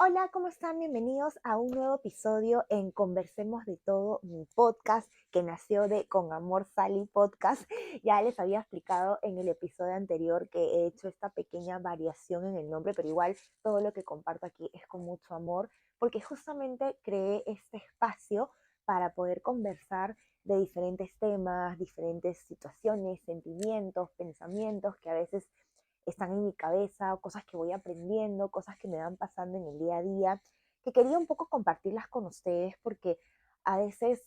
Hola, ¿cómo están? Bienvenidos a un nuevo episodio en Conversemos de Todo, mi podcast que nació de Con Amor Sally Podcast. Ya les había explicado en el episodio anterior que he hecho esta pequeña variación en el nombre, pero igual todo lo que comparto aquí es con mucho amor, porque justamente creé este espacio para poder conversar de diferentes temas, diferentes situaciones, sentimientos, pensamientos que a veces están en mi cabeza, o cosas que voy aprendiendo, cosas que me van pasando en el día a día, que quería un poco compartirlas con ustedes porque a veces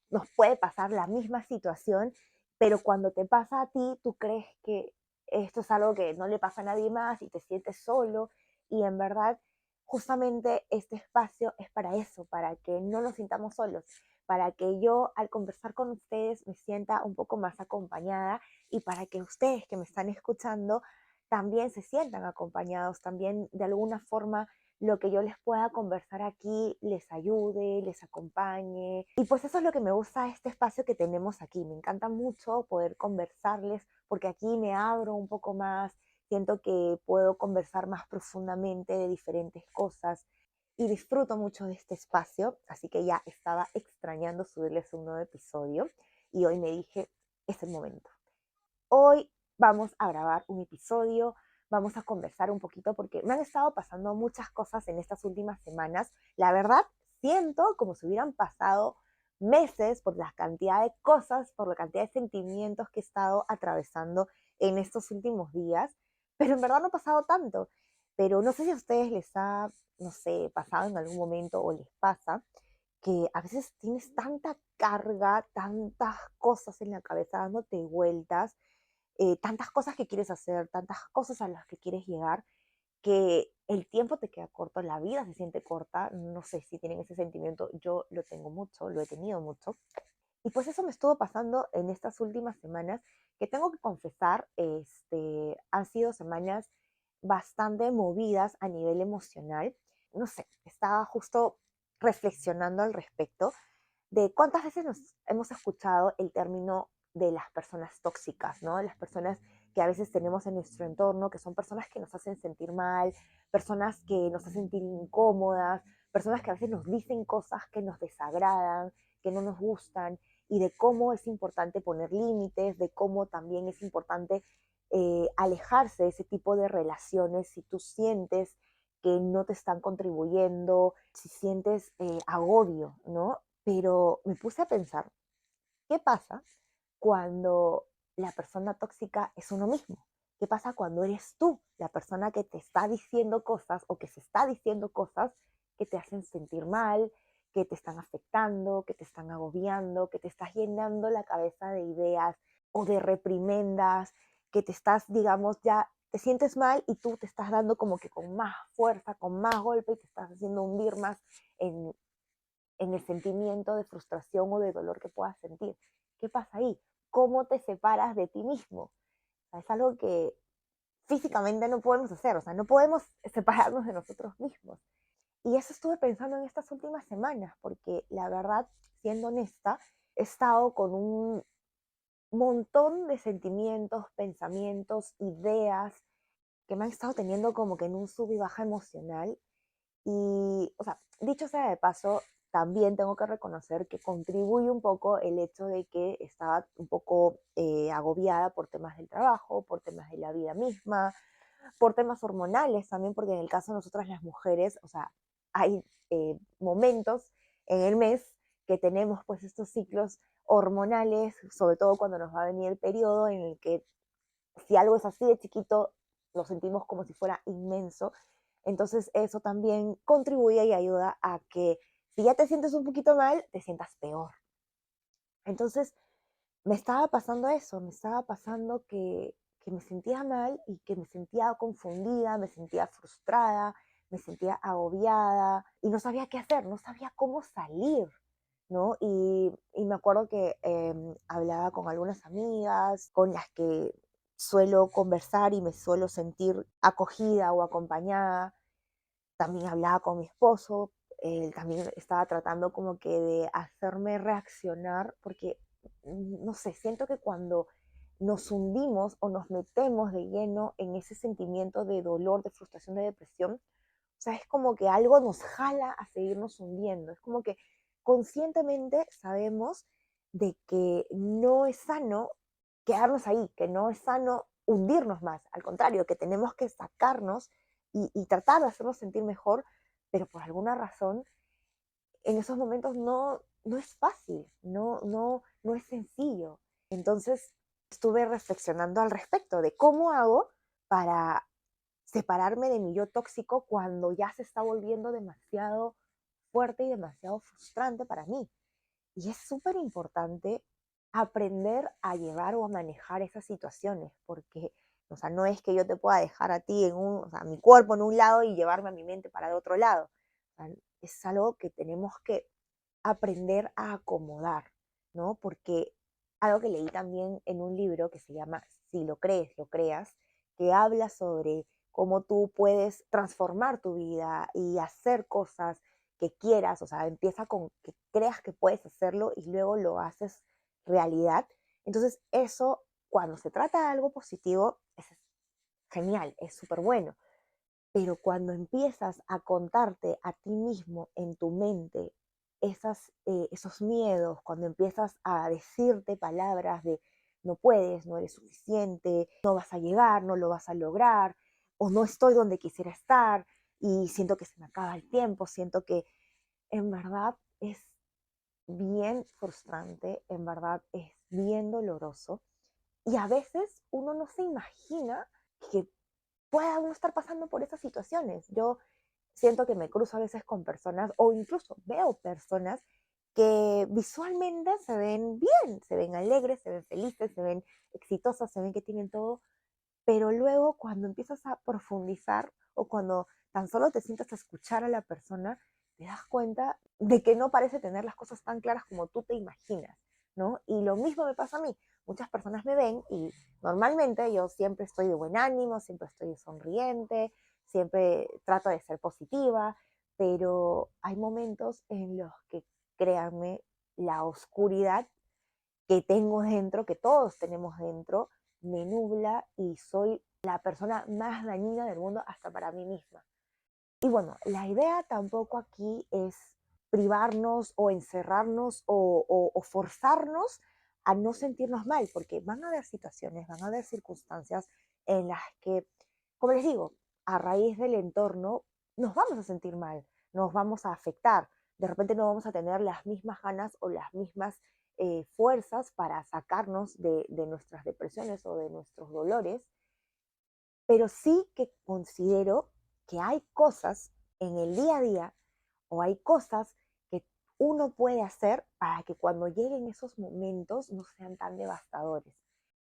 nos puede pasar la misma situación, pero cuando te pasa a ti, tú crees que esto es algo que no le pasa a nadie más y te sientes solo, y en verdad justamente este espacio es para eso, para que no nos sintamos solos, para que yo al conversar con ustedes me sienta un poco más acompañada y para que ustedes que me están escuchando también se sientan acompañados, también de alguna forma lo que yo les pueda conversar aquí les ayude, les acompañe. Y pues eso es lo que me gusta de este espacio que tenemos aquí. Me encanta mucho poder conversarles porque aquí me abro un poco más, siento que puedo conversar más profundamente de diferentes cosas y disfruto mucho de este espacio, así que ya estaba extrañando subirles un nuevo episodio y hoy me dije, es el momento. Hoy vamos a grabar un episodio, vamos a conversar un poquito porque me han estado pasando muchas cosas en estas últimas semanas. La verdad, siento como si hubieran pasado meses por la cantidad de cosas, por la cantidad de sentimientos que he estado atravesando en estos últimos días, pero en verdad no ha pasado tanto. Pero no sé si a ustedes les ha, no sé, pasado en algún momento o les pasa que a veces tienes tanta carga, tantas cosas en la cabeza dándote vueltas, tantas cosas que quieres hacer, tantas cosas a las que quieres llegar, que el tiempo te queda corto, la vida se siente corta. No sé si tienen ese sentimiento, yo lo tengo mucho, lo he tenido mucho. Y pues eso me estuvo pasando en estas últimas semanas, que tengo que confesar, han sido semanas bastante movidas a nivel emocional. No sé, estaba justo reflexionando al respecto de cuántas veces nos hemos escuchado el término de las personas tóxicas, ¿no? Las personas que a veces tenemos en nuestro entorno, que son personas que nos hacen sentir mal, personas que nos hacen sentir incómodas, personas que a veces nos dicen cosas que nos desagradan, que no nos gustan, y de cómo es importante poner límites, de cómo también es importante alejarse de ese tipo de relaciones si tú sientes que no te están contribuyendo, si sientes agobio, ¿no? Pero me puse a pensar, ¿qué pasa cuando la persona tóxica es uno mismo? ¿Qué pasa cuando eres tú la persona que te está diciendo cosas o que se está diciendo cosas que te hacen sentir mal, que te están afectando, que te están agobiando, que te estás llenando la cabeza de ideas o de reprimendas, que te estás, digamos, ya te sientes mal y tú te estás dando como que con más fuerza, con más golpe y te estás haciendo hundir más en, en el sentimiento de frustración o de dolor que puedas sentir? ¿Qué pasa ahí? ¿Cómo te separas de ti mismo? O sea, es algo que físicamente no podemos hacer, o sea, no podemos separarnos de nosotros mismos. Y eso estuve pensando en estas últimas semanas, porque la verdad, siendo honesta, he estado con un montón de sentimientos, pensamientos, ideas que me han estado teniendo como que en un sub y baja emocional. Y, o sea, dicho sea de paso, también tengo que reconocer que contribuye un poco el hecho de que estaba un poco agobiada por temas del trabajo, por temas de la vida misma, por temas hormonales también, porque en el caso de nosotras las mujeres, o sea, hay momentos en el mes que tenemos pues estos ciclos hormonales, sobre todo cuando nos va a venir el periodo en el que si algo es así de chiquito, lo sentimos como si fuera inmenso. Entonces eso también contribuye y ayuda a que si ya te sientes un poquito mal, te sientas peor. Entonces me estaba pasando eso, me estaba pasando que me sentía mal y que me sentía confundida, me sentía frustrada, me sentía agobiada y no sabía qué hacer, no sabía cómo salir, ¿no? Y me acuerdo que hablaba con algunas amigas con las que suelo conversar y me suelo sentir acogida o acompañada. También hablaba con mi esposo, él también estaba tratando como que de hacerme reaccionar, porque, no sé, siento que cuando nos hundimos o nos metemos de lleno en ese sentimiento de dolor, de frustración, de depresión, sea, es como que algo nos jala a seguirnos hundiendo. Es como que conscientemente sabemos de que no es sano quedarnos ahí, que no es sano hundirnos más. Al contrario, que tenemos que sacarnos y tratar de hacernos sentir mejor, pero por alguna razón en esos momentos no es fácil, no es sencillo. Entonces estuve reflexionando al respecto de cómo hago para separarme de mi yo tóxico cuando ya se está volviendo demasiado fuerte y demasiado frustrante para mí. Y es súper importante aprender a llevar o a manejar esas situaciones, porque, o sea, no es que yo te pueda dejar a ti o sea, mi cuerpo en un lado y llevarme a mi mente para el otro lado. O sea, es algo que tenemos que aprender a acomodar, ¿no? Porque algo que leí también en un libro que se llama Si lo crees, lo creas, que habla sobre cómo tú puedes transformar tu vida y hacer cosas que quieras, o sea, empieza con que creas que puedes hacerlo y luego lo haces realidad. Entonces, eso, cuando se trata de algo positivo, es genial, es súper bueno. Pero cuando empiezas a contarte a ti mismo en tu mente esos miedos, cuando empiezas a decirte palabras de no puedes, no eres suficiente, no vas a llegar, no lo vas a lograr, o no estoy donde quisiera estar y siento que se me acaba el tiempo, siento que en verdad es bien frustrante, en verdad es bien doloroso y a veces uno no se imagina que pueda uno estar pasando por esas situaciones. Yo siento que me cruzo a veces con personas o incluso veo personas que visualmente se ven bien, se ven alegres, se ven felices, se ven exitosas, se ven que tienen todo, pero luego cuando empiezas a profundizar o cuando tan solo te sientas a escuchar a la persona, te das cuenta de que no parece tener las cosas tan claras como tú te imaginas, ¿no? Y lo mismo me pasa a mí. Muchas personas me ven y normalmente yo siempre estoy de buen ánimo, siempre estoy sonriente, siempre trato de ser positiva, pero hay momentos en los que, créanme, la oscuridad que tengo dentro, que todos tenemos dentro, me nubla y soy la persona más dañina del mundo hasta para mí misma. Y bueno, la idea tampoco aquí es privarnos o encerrarnos o forzarnos a no sentirnos mal, porque van a haber situaciones, van a haber circunstancias en las que, como les digo, a raíz del entorno nos vamos a sentir mal, nos vamos a afectar, de repente no vamos a tener las mismas ganas o las mismas fuerzas para sacarnos de nuestras depresiones o de nuestros dolores, pero sí que considero que hay cosas en el día a día o hay cosas que uno puede hacer para que cuando lleguen esos momentos no sean tan devastadores.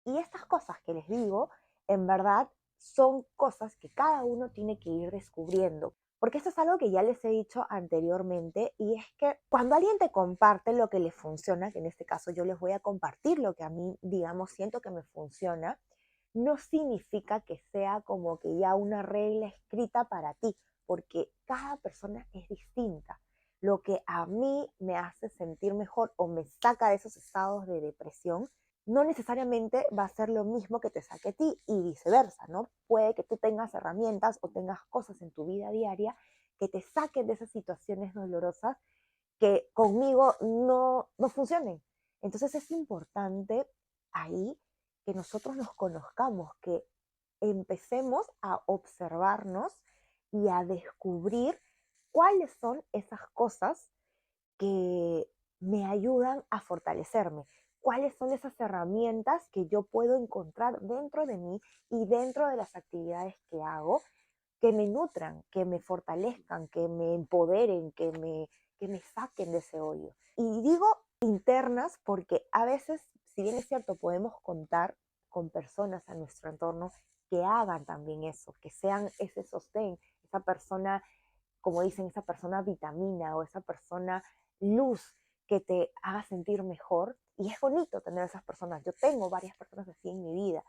Y estas cosas que les digo, en verdad, son cosas que cada uno tiene que ir descubriendo. Porque esto es algo que ya les he dicho anteriormente y es que cuando alguien te comparte lo que le funciona, que en este caso yo les voy a compartir lo que a mí, digamos, siento que me funciona, no significa que sea como que ya una regla escrita para ti, porque cada persona es distinta. Lo que a mí me hace sentir mejor o me saca de esos estados de depresión, no necesariamente va a ser lo mismo que te saque a ti y viceversa, ¿no? Puede que tú tengas herramientas o tengas cosas en tu vida diaria que te saquen de esas situaciones dolorosas que conmigo no funcionen. Entonces es importante ahí que nosotros nos conozcamos, que empecemos a observarnos y a descubrir cuáles son esas cosas que me ayudan a fortalecerme, cuáles son esas herramientas que yo puedo encontrar dentro de mí y dentro de las actividades que hago que me nutran, que me fortalezcan, que me empoderen, que me saquen de ese hoyo. Y digo internas porque a veces, si bien es cierto, podemos contar con personas a nuestro entorno que hagan también eso, que sean ese sostén, esa persona, como dicen, esa persona vitamina o esa persona luz que te haga sentir mejor. Y es bonito tener esas personas. Yo tengo varias personas así en mi vida.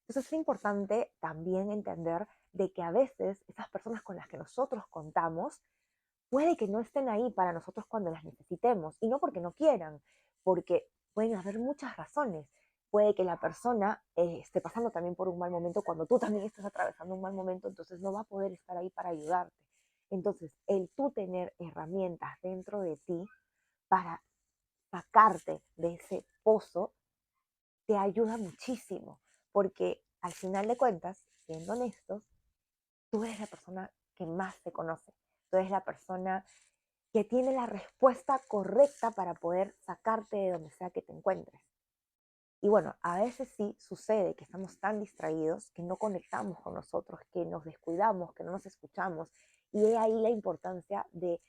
Entonces es importante también entender de que a veces esas personas con las que nosotros contamos puede que no estén ahí para nosotros cuando las necesitemos. Y no porque no quieran, porque pueden haber muchas razones. Puede que la persona esté pasando también por un mal momento cuando tú también estás atravesando un mal momento, entonces no va a poder estar ahí para ayudarte. Entonces, el tú tener herramientas dentro de ti para sacarte de ese pozo te ayuda muchísimo, porque al final de cuentas, siendo honestos, tú eres la persona que más te conoce, tú eres la persona que tiene la respuesta correcta para poder sacarte de donde sea que te encuentres. Y bueno, a veces sí sucede que estamos tan distraídos que no conectamos con nosotros, que nos descuidamos, que no nos escuchamos. Y es ahí la importancia de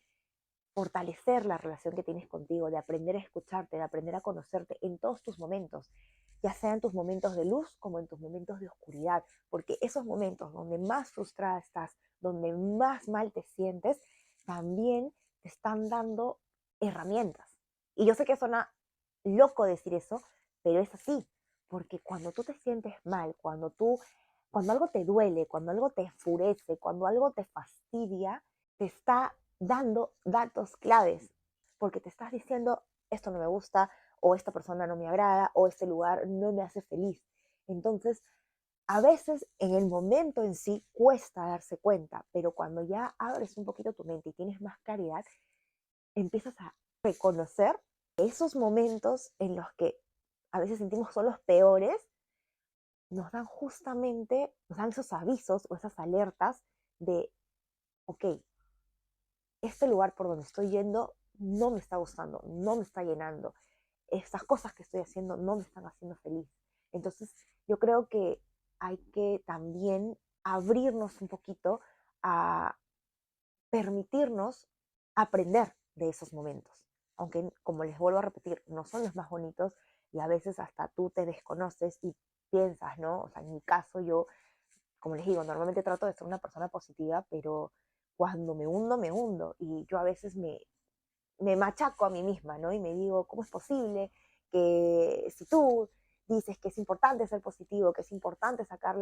fortalecer la relación que tienes contigo, de aprender a escucharte, de aprender a conocerte en todos tus momentos, ya sea en tus momentos de luz como en tus momentos de oscuridad, porque esos momentos donde más frustrada estás, donde más mal te sientes, también te están dando herramientas. Y yo sé que suena loco decir eso, pero es así, porque cuando tú te sientes mal, cuando algo te duele, cuando algo te enfurece, cuando algo te fastidia, te está dando datos claves, porque te estás diciendo, esto no me gusta, o esta persona no me agrada, o este lugar no me hace feliz. Entonces, a veces en el momento en sí cuesta darse cuenta, pero cuando ya abres un poquito tu mente y tienes más claridad, empiezas a reconocer esos momentos en los que a veces sentimos son los peores, nos dan esos avisos o esas alertas de, ok, este lugar por donde estoy yendo no me está gustando, no me está llenando, estas cosas que estoy haciendo no me están haciendo feliz. Entonces, yo creo que hay que también abrirnos un poquito a permitirnos aprender de esos momentos. Aunque, como les vuelvo a repetir, no son los más bonitos y a veces hasta tú te desconoces y piensas, ¿no? O sea, en mi caso yo, como les digo, normalmente trato de ser una persona positiva, pero cuando me hundo y yo a veces me machaco a mí misma, ¿no? Y me digo, ¿cómo es posible que si tú dices que es importante ser positivo, que es importante sacar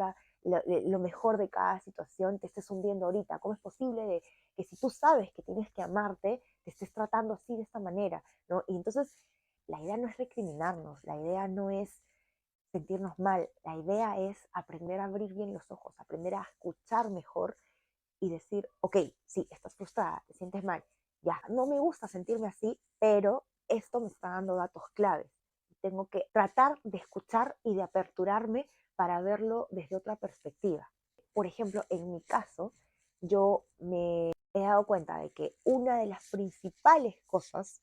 lo mejor de cada situación, te estés hundiendo ahorita? ¿Cómo es posible que si tú sabes que tienes que amarte, te estés tratando así de esta manera, ¿no? Y entonces la idea no es recriminarnos, la idea no es sentirnos mal, la idea es aprender a abrir bien los ojos, aprender a escuchar mejor y decir, ok, sí, estás frustrada, te sientes mal, ya, no me gusta sentirme así, pero esto me está dando datos claves. Tengo que tratar de escuchar y de aperturarme para verlo desde otra perspectiva. Por ejemplo, en mi caso, yo me he dado cuenta de que una de las principales cosas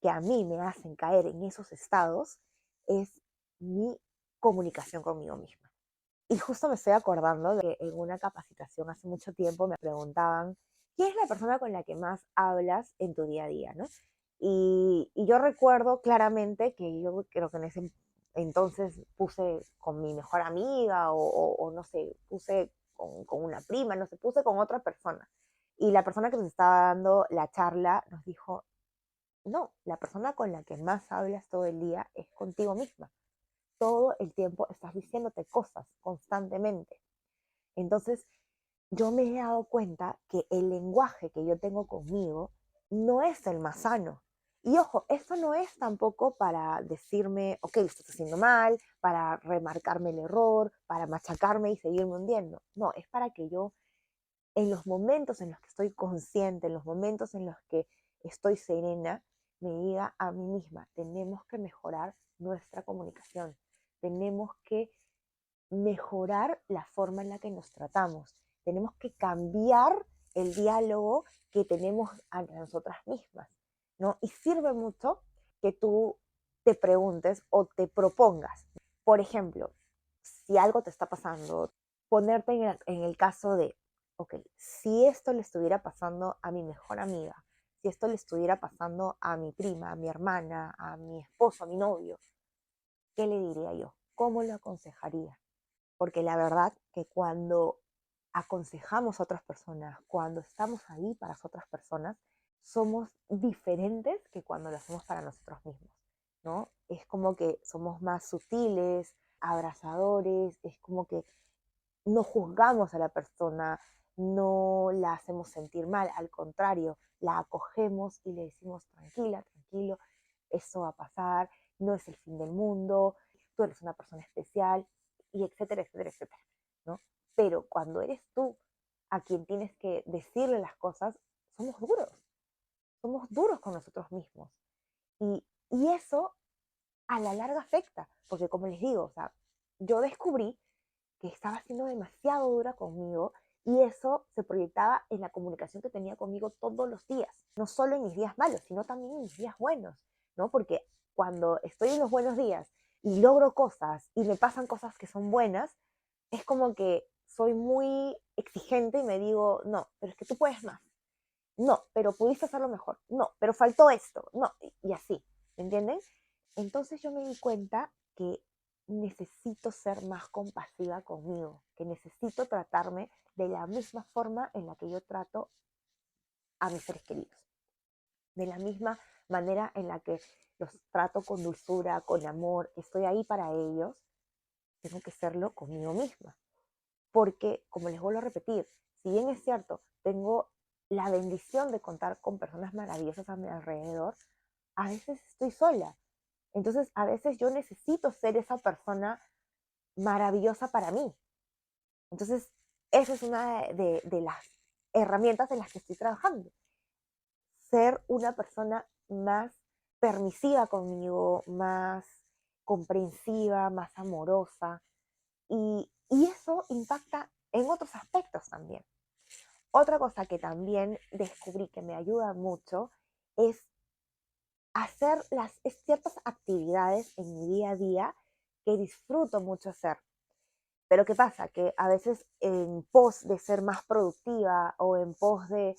que a mí me hacen caer en esos estados es mi comunicación conmigo misma. Y justo me estoy acordando de que en una capacitación hace mucho tiempo me preguntaban, ¿quién es la persona con la que más hablas en tu día a día, no? Y yo recuerdo claramente que yo creo que en ese entonces puse con mi mejor amiga o no sé, puse con una prima, no sé, puse con otra persona. Y la persona que nos estaba dando la charla nos dijo, no, la persona con la que más hablas todo el día es contigo misma. Todo el tiempo estás diciéndote cosas constantemente. Entonces, yo me he dado cuenta que el lenguaje que yo tengo conmigo no es el más sano. Y ojo, esto no es tampoco para decirme, ok, lo estás haciendo mal, para remarcarme el error, para machacarme y seguirme hundiendo. No, es para que yo, en los momentos en los que estoy consciente, en los momentos en los que estoy serena, me diga a mí misma, tenemos que mejorar nuestra comunicación, tenemos que mejorar la forma en la que nos tratamos. Tenemos que cambiar el diálogo que tenemos ante nosotras mismas, ¿no? Y sirve mucho que tú te preguntes o te propongas. Por ejemplo, si algo te está pasando, ponerte en el caso de, ok, si esto le estuviera pasando a mi mejor amiga, si esto le estuviera pasando a mi prima, a mi hermana, a mi esposo, a mi novio, ¿qué le diría yo? ¿Cómo lo aconsejaría? Porque la verdad que cuando aconsejamos a otras personas, cuando estamos ahí para las otras personas, somos diferentes que cuando lo hacemos para nosotros mismos, ¿no? Es como que somos más sutiles, abrazadores, es como que no juzgamos a la persona, no la hacemos sentir mal, al contrario, la acogemos y le decimos tranquila, tranquilo, eso va a pasar, no es el fin del mundo, tú eres una persona especial, y etcétera, etcétera, etcétera, ¿no? Pero cuando eres tú a quien tienes que decirle las cosas, somos duros con nosotros mismos. Y eso a la larga afecta, porque como les digo, o sea, yo descubrí que estaba siendo demasiado dura conmigo y eso se proyectaba en la comunicación que tenía conmigo todos los días, no solo en mis días malos, sino también en mis días buenos, ¿no? Porque cuando estoy en los buenos días y logro cosas y me pasan cosas que son buenas, es como que soy muy exigente y me digo, no, pero es que tú puedes más. No, pero pudiste hacerlo mejor. No, pero faltó esto. No, y así, ¿me entienden? Entonces yo me di cuenta que necesito ser más compasiva conmigo, que necesito tratarme de la misma forma en la que yo trato a mis seres queridos, de la misma manera en la que los trato con dulzura, con amor, estoy ahí para ellos, tengo que serlo conmigo misma. Porque, como les vuelvo a repetir, si bien es cierto, tengo la bendición de contar con personas maravillosas a mi alrededor, a veces estoy sola. Entonces, a veces yo necesito ser esa persona maravillosa para mí. Entonces, esa es una de las herramientas en las que estoy trabajando. Ser una persona más permisiva conmigo, más comprensiva, más amorosa. Y eso impacta en otros aspectos también. Otra cosa que también descubrí que me ayuda mucho es hacer ciertas actividades en mi día a día que disfruto mucho hacer. Pero ¿qué pasa? Que a veces en pos de ser más productiva o en pos de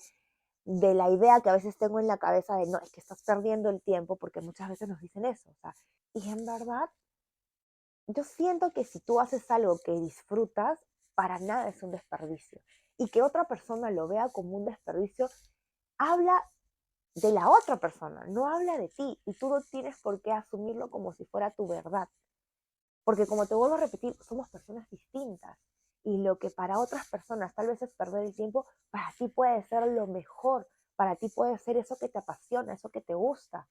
la idea que a veces tengo en la cabeza de no, es que estás perdiendo el tiempo, porque muchas veces nos dicen eso. O sea, y en verdad, yo siento que si tú haces algo que disfrutas, para nada es un desperdicio. Y que otra persona lo vea como un desperdicio, habla de la otra persona, no habla de ti. Y tú no tienes por qué asumirlo como si fuera tu verdad. Porque como te vuelvo a repetir, somos personas distintas. Y lo que para otras personas tal vez es perder el tiempo, para ti puede ser lo mejor. Para ti puede ser eso que te apasiona, eso que te gusta.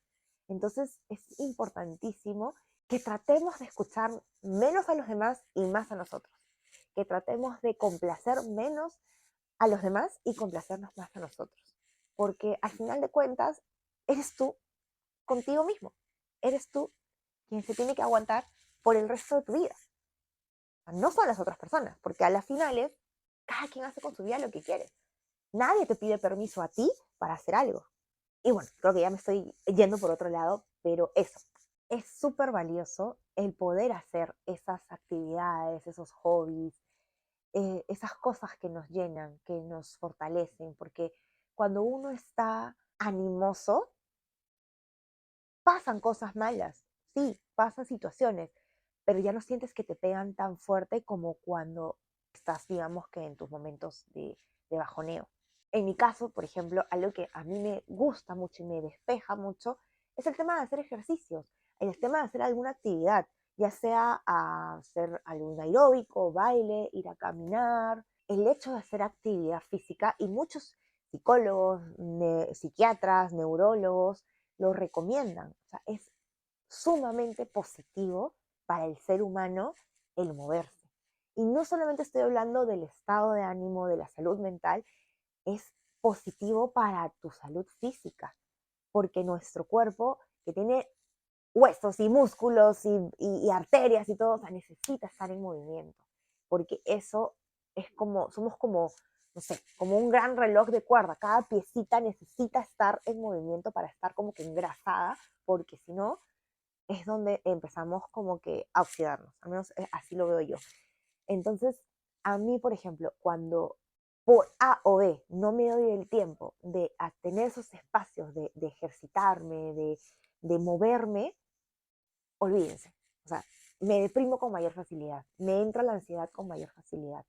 Entonces es importantísimo que tratemos de escuchar menos a los demás y más a nosotros. Que tratemos de complacer menos a los demás y complacernos más a nosotros. Porque al final de cuentas, eres tú contigo mismo. Eres tú quien se tiene que aguantar por el resto de tu vida. No son las otras personas, porque a las finales, cada quien hace con su vida lo que quiere. Nadie te pide permiso a ti para hacer algo. Y bueno, creo que ya me estoy yendo por otro lado, pero eso, es súper valioso el poder hacer esas actividades, esos hobbies, esas cosas que nos llenan, que nos fortalecen, porque cuando uno está animoso, pasan cosas malas, sí, pasan situaciones, pero ya no sientes que te pegan tan fuerte como cuando estás, digamos que en tus momentos de bajoneo. En mi caso, por ejemplo, algo que a mí me gusta mucho y me despeja mucho es el tema de hacer ejercicios, el tema de hacer alguna actividad, ya sea hacer algún aeróbico, baile, ir a caminar, el hecho de hacer actividad física y muchos psicólogos, psiquiatras, neurólogos lo recomiendan. O sea, es sumamente positivo para el ser humano el moverse. Y no solamente estoy hablando del estado de ánimo, de la salud mental, es positivo para tu salud física, porque nuestro cuerpo, que tiene huesos y músculos y arterias y todo, o sea, necesita estar en movimiento, porque eso es como, somos como, no sé, como un gran reloj de cuerda, cada piecita necesita estar en movimiento para estar como que engrasada, porque si no, es donde empezamos como que a oxidarnos, al menos así lo veo yo. Entonces, a mí, por ejemplo, cuando por A o B no me doy el tiempo de tener esos espacios de ejercitarme, de moverme, olvídense. O sea, me deprimo con mayor facilidad, me entra la ansiedad con mayor facilidad.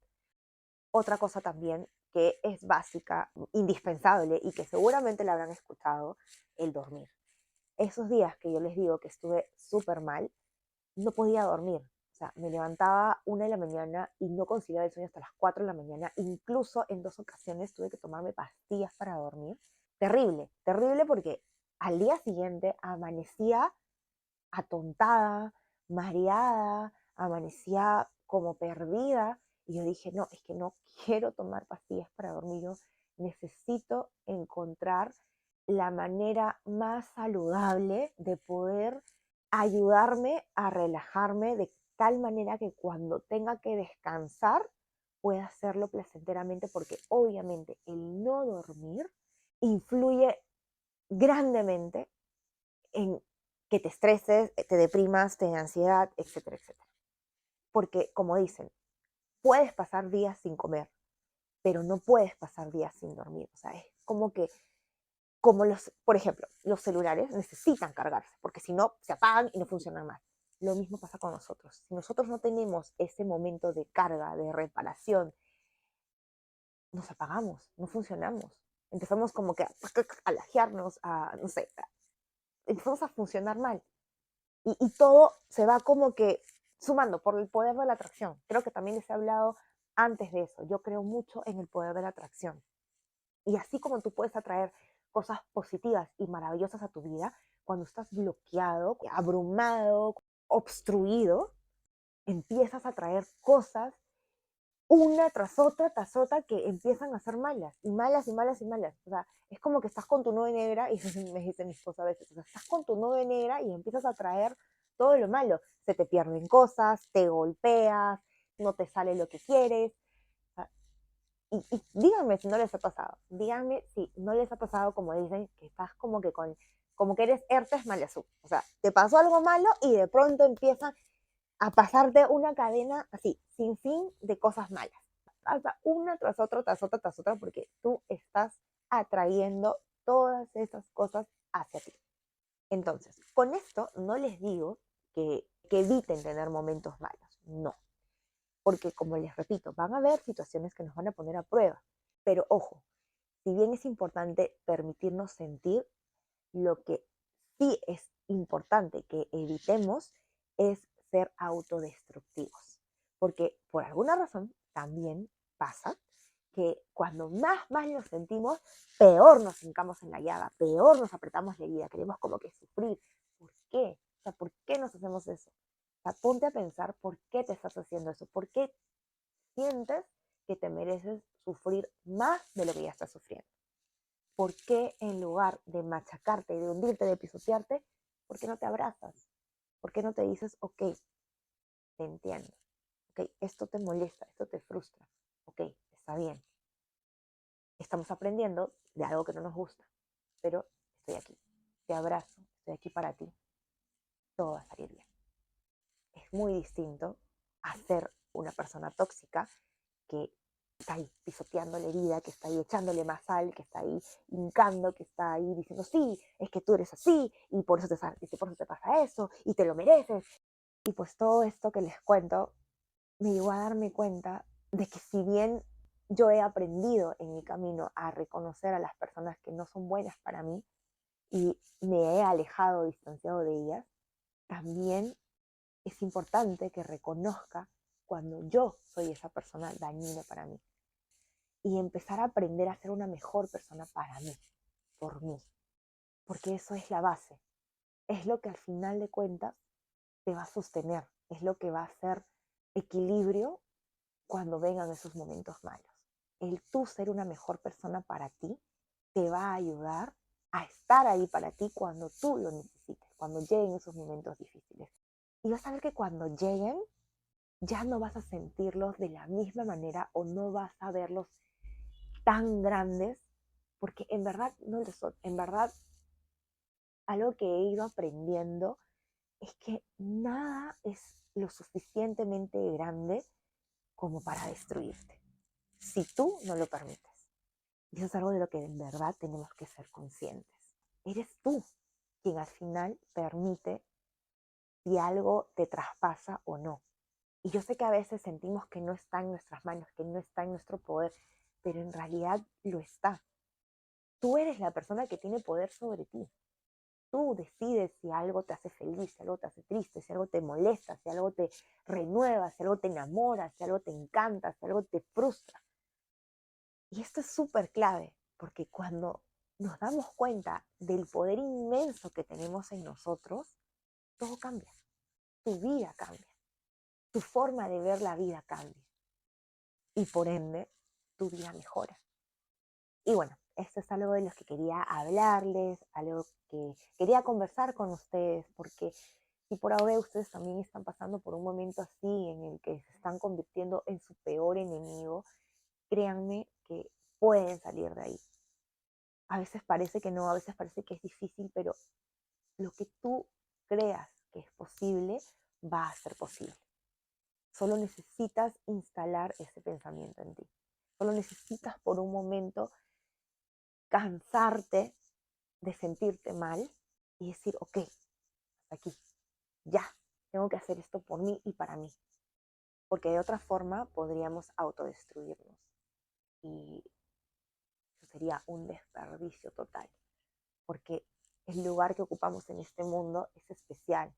Otra cosa también que es básica, indispensable y que seguramente la habrán escuchado, el dormir. Esos días que yo les digo que estuve súper mal, no podía dormir. O sea, me levantaba 1 de la mañana y no conciliaba el sueño hasta las 4 de la mañana. Incluso en 2 ocasiones tuve que tomarme pastillas para dormir. Terrible, terrible porque al día siguiente amanecía atontada, mareada, amanecía como perdida Y yo dije, no, es que no quiero tomar pastillas para dormir, yo necesito encontrar la manera más saludable de poder ayudarme a relajarme de tal manera que cuando tenga que descansar pueda hacerlo placenteramente, porque obviamente el no dormir influye grandemente en que te estreses, te deprimas, te dé ansiedad, etcétera, etcétera. Porque como dicen, puedes pasar días sin comer, pero no puedes pasar días sin dormir. O sea, es como que, como por ejemplo, los celulares necesitan cargarse, porque si no, se apagan y no funcionan más. Lo mismo pasa con nosotros. Si nosotros no tenemos ese momento de carga, de reparación, nos apagamos, no funcionamos. Empezamos como que a lajearnos, no sé, empezamos a funcionar mal. Y todo se va como que sumando por el poder de la atracción. Creo que también les he hablado antes de eso. Yo creo mucho en el poder de la atracción. Y así como tú puedes atraer cosas positivas y maravillosas a tu vida, cuando estás bloqueado, abrumado, obstruido, empiezas a traer cosas una tras otra, que empiezan a ser malas, y malas, y malas, y malas. O sea, es como que estás con tu nube negra, y me dice mi esposa a veces, o sea, estás con tu nube negra y empiezas a traer todo lo malo. Se te pierden cosas, te golpeas, no te sale lo que quieres. O sea, y díganme si no les ha pasado. Díganme si no les ha pasado, como dicen, que estás como que como que eres Hertes Malazú. O sea, te pasó algo malo y de pronto empiezan a pasarte una cadena así, sin fin de cosas malas. Pasa una tras otra, tras otra, tras otra, porque tú estás atrayendo todas esas cosas hacia ti. Entonces, con esto no les digo que eviten tener momentos malos, no. Porque como les repito, van a haber situaciones que nos van a poner a prueba. Pero ojo, si bien es importante permitirnos sentir, lo que sí es importante que evitemos es ser autodestructivos. Porque por alguna razón también pasa que cuando más nos sentimos, peor nos hincamos en la llaga, peor nos apretamos la herida, queremos como que sufrir. ¿Por qué? O sea, ¿por qué nos hacemos eso? O sea, ponte a pensar por qué te estás haciendo eso, por qué sientes que te mereces sufrir más de lo que ya estás sufriendo. ¿Por qué en lugar de machacarte y de hundirte, de pisotearte, por qué no te abrazas? ¿Por qué no te dices, ok, te entiendo, ok, esto te molesta, esto te frustra, ok, está bien, estamos aprendiendo de algo que no nos gusta, pero estoy aquí, te abrazo, estoy aquí para ti, todo va a salir bien. Es muy distinto a ser una persona tóxica que está ahí pisoteando la herida, que está ahí echándole más sal, que está ahí hincando, que está ahí diciendo, sí, es que tú eres así, y por eso por eso te pasa eso, y te lo mereces. Y pues todo esto que les cuento me llevó a darme cuenta de que si bien yo he aprendido en mi camino a reconocer a las personas que no son buenas para mí y me he alejado, distanciado de ellas, también es importante que reconozca cuando yo soy esa persona dañina para mí y empezar a aprender a ser una mejor persona para mí, por mí, porque eso es la base, es lo que al final de cuentas te va a sostener, es lo que va a hacer equilibrio cuando vengan esos momentos malos. El tú ser una mejor persona para ti te va a ayudar a estar ahí para ti cuando tú lo necesites, cuando lleguen esos momentos difíciles. Y vas a ver que cuando lleguen, ya no vas a sentirlos de la misma manera o no vas a verlos tan grandes, porque en verdad no lo son. En verdad, algo que he ido aprendiendo es que nada es lo suficientemente grande como para destruirte, si tú no lo permites. Y eso es algo de lo que en verdad tenemos que ser conscientes. Eres tú quien al final permite si algo te traspasa o no. Y yo sé que a veces sentimos que no está en nuestras manos, que no está en nuestro poder, pero en realidad lo está. Tú eres la persona que tiene poder sobre ti. Tú decides si algo te hace feliz, si algo te hace triste, si algo te molesta, si algo te renueva, si algo te enamora, si algo te encanta, si algo te frustra. Y esto es súper clave, porque cuando nos damos cuenta del poder inmenso que tenemos en nosotros, todo cambia. Tu vida cambia. Tu forma de ver la vida cambia. y por ende tu vida mejora. Y bueno, esto es algo de lo que quería hablarles, algo que quería conversar con ustedes, porque si por ahora ustedes también están pasando por un momento así en el que se están convirtiendo en su peor enemigo, créanme que pueden salir de ahí. A veces parece que no, a veces parece que es difícil, pero lo que tú creas que es posible va a ser posible. Solo necesitas instalar ese pensamiento en ti. Solo necesitas por un momento cansarte de sentirte mal y decir, ok, hasta aquí, ya, tengo que hacer esto por mí y para mí. Porque de otra forma podríamos autodestruirnos y eso sería un desperdicio total. Porque el lugar que ocupamos en este mundo es especial.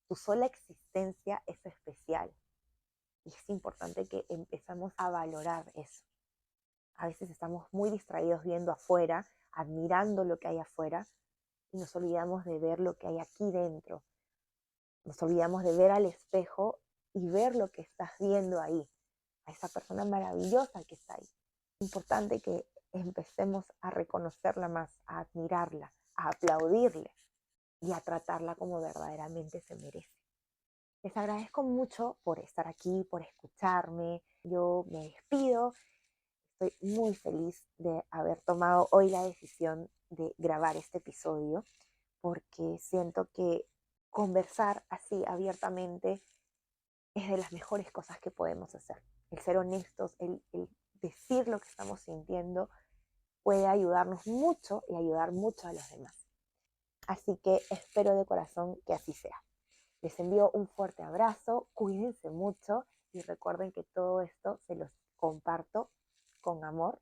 Tu sola existencia es especial. Y es importante que empezamos a valorar eso. A veces estamos muy distraídos viendo afuera, admirando lo que hay afuera, y nos olvidamos de ver lo que hay aquí dentro. Nos olvidamos de ver al espejo y ver lo que estás viendo ahí, a esa persona maravillosa que está ahí. Es importante que empecemos a reconocerla más, a admirarla, a aplaudirle y a tratarla como verdaderamente se merece. Les agradezco mucho por estar aquí, por escucharme. Yo me despido. Estoy muy feliz de haber tomado hoy la decisión de grabar este episodio porque siento que conversar así abiertamente es de las mejores cosas que podemos hacer. El ser honestos, el decir lo que estamos sintiendo puede ayudarnos mucho y ayudar mucho a los demás. Así que espero de corazón que así sea. Les envío un fuerte abrazo, cuídense mucho y recuerden que todo esto se los comparto con amor